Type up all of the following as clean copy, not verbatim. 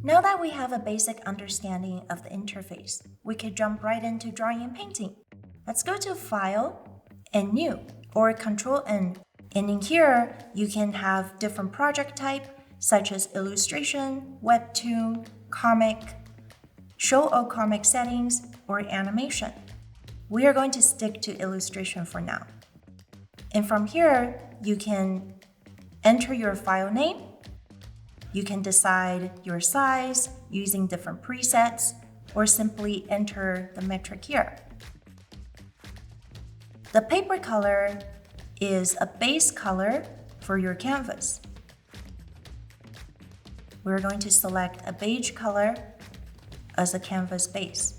Now that we have a basic understanding of the interface, we could jump right into drawing and painting. Let's go to File and New, or Control N. And in here, you can have different project type, such as illustration, webtoon, comic, show all comic settings, or animation. We are going to stick to illustration for now. And from here, you can enter your file name. You can decide your size using different presets, or simply enter the metric here. The paper color is a base color for your canvas. We're going to select a beige color as a canvas base.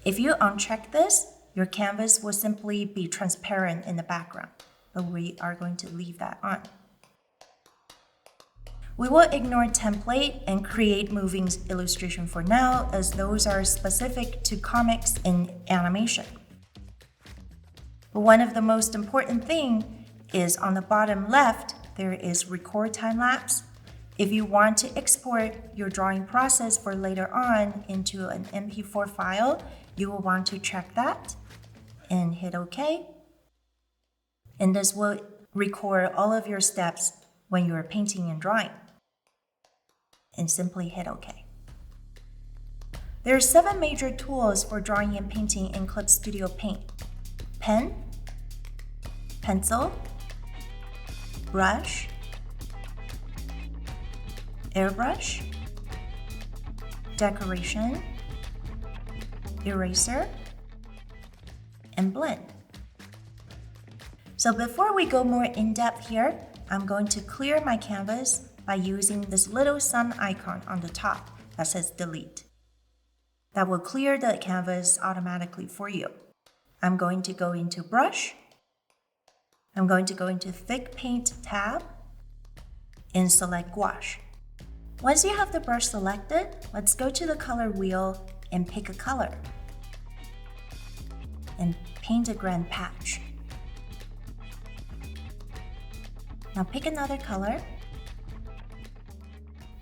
If you uncheck this, your canvas will simply be transparent in the background, but we are going to leave that on. We will ignore template and create moving illustration for now, as those are specific to comics and animation. But one of the most important thing is on the bottom left, there is record time lapse. If you want to export your drawing process for later on into an MP4 file, you will want to check that and hit OK. And this will record all of your steps when you are painting and drawing. And simply hit OK. There are 7 major tools for drawing and painting in Clip Studio Paint: pen, pencil, brush, airbrush, decoration, eraser, and blend. So before we go more in depth here, I'm going to clear my canvas by using this little sun icon on the top that says delete. That will clear the canvas automatically for you. I'm going to go into brush. I'm going to go into thick paint tab and select gouache. Once you have the brush selected, let's go to the color wheel and pick a color and paint a grand patch. Now pick another color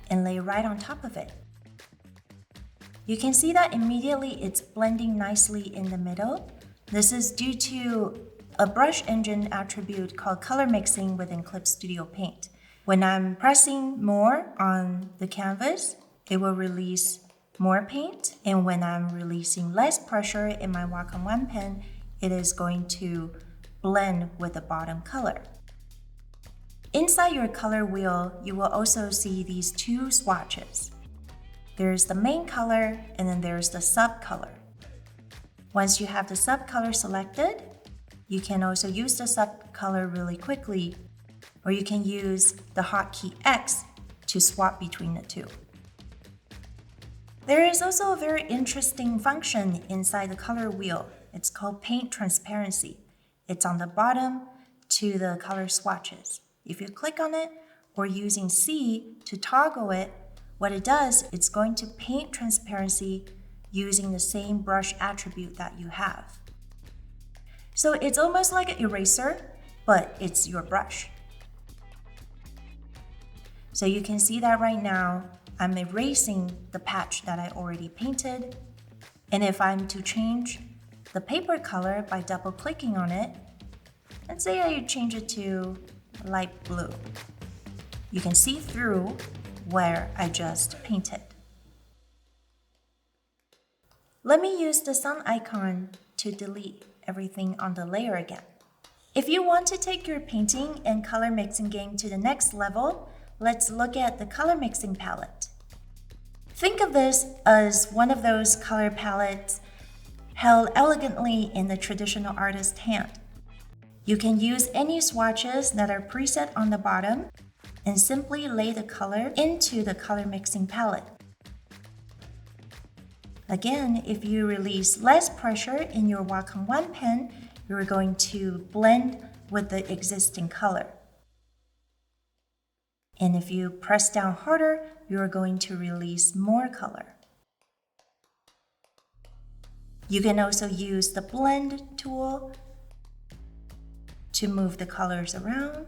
and lay right on top of it. You can see that immediately it's blending nicely in the middle. This is due to a brush engine attribute called color mixing within Clip Studio Paint. When I'm pressing more on the canvas, it will release more paint, and when I'm releasing less pressure in my Wacom One pen, it is going to blend with the bottom color. Inside your color wheel, you will also see these 2 swatches. There's the main color, and then there's the sub-color. Once you have the sub-color selected, you can also use the sub-color really quickly, or you can use the hotkey X to swap between the 2. There is also a very interesting function inside the color wheel. It's called Paint Transparency. It's on the bottom to the color swatches. If you click on it, or using C to toggle it, what it does, it's going to paint transparency using the same brush attribute that you have. So it's almost like an eraser, but it's your brush. So you can see that right now, I'm erasing the patch that I already painted. And if I'm to change the paper color by double clicking on it, let's say I change it to light blue. You can see through where I just painted. Let me use the sun icon to delete everything on the layer again. If you want to take your painting and color mixing game to the next level, let's look at the color mixing palette. Think of this as one of those color palettes held elegantly in the traditional artist's hand. You can use any swatches that are preset on the bottom and simply lay the color into the color mixing palette. Again, if you release less pressure in your Wacom One pen, you're going to blend with the existing color. And if you press down harder, you're going to release more color. You can also use the blend tool to move the colors around.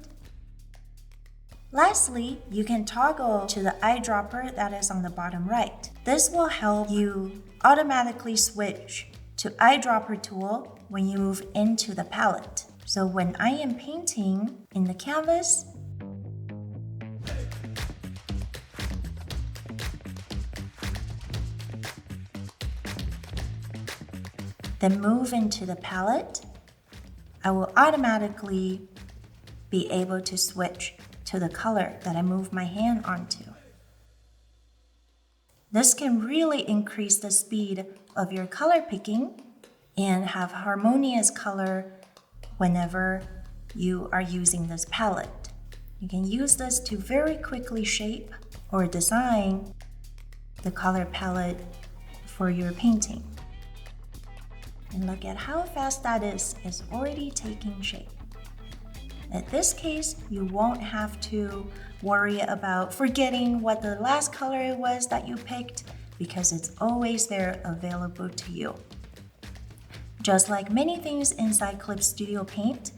Lastly, you can toggle to the eyedropper that is on the bottom right. This will help you automatically switch to eyedropper tool when you move into the palette. So when I am painting in the canvas, then move into the palette, I will automatically be able to switch to the color that I move my hand onto. This can really increase the speed of your color picking and have harmonious color whenever you are using this palette. You can use this to very quickly shape or design the color palette for your painting. And look at how fast that is. It's already taking shape. In this case, you won't have to worry about forgetting what the last color it was that you picked because it's always there available to you. Just like many things inside Clip Studio Paint,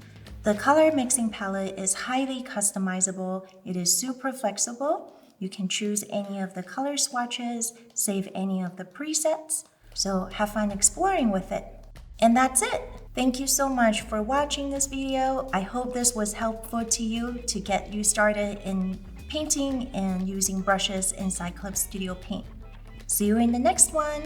the color mixing palette is highly customizable. It is super flexible. You can choose any of the color swatches, save any of the presets. So have fun exploring with it. And that's it. Thank you so much for watching this video. I hope this was helpful to you to get you started in painting and using brushes inside Clip Studio Paint. See you in the next one.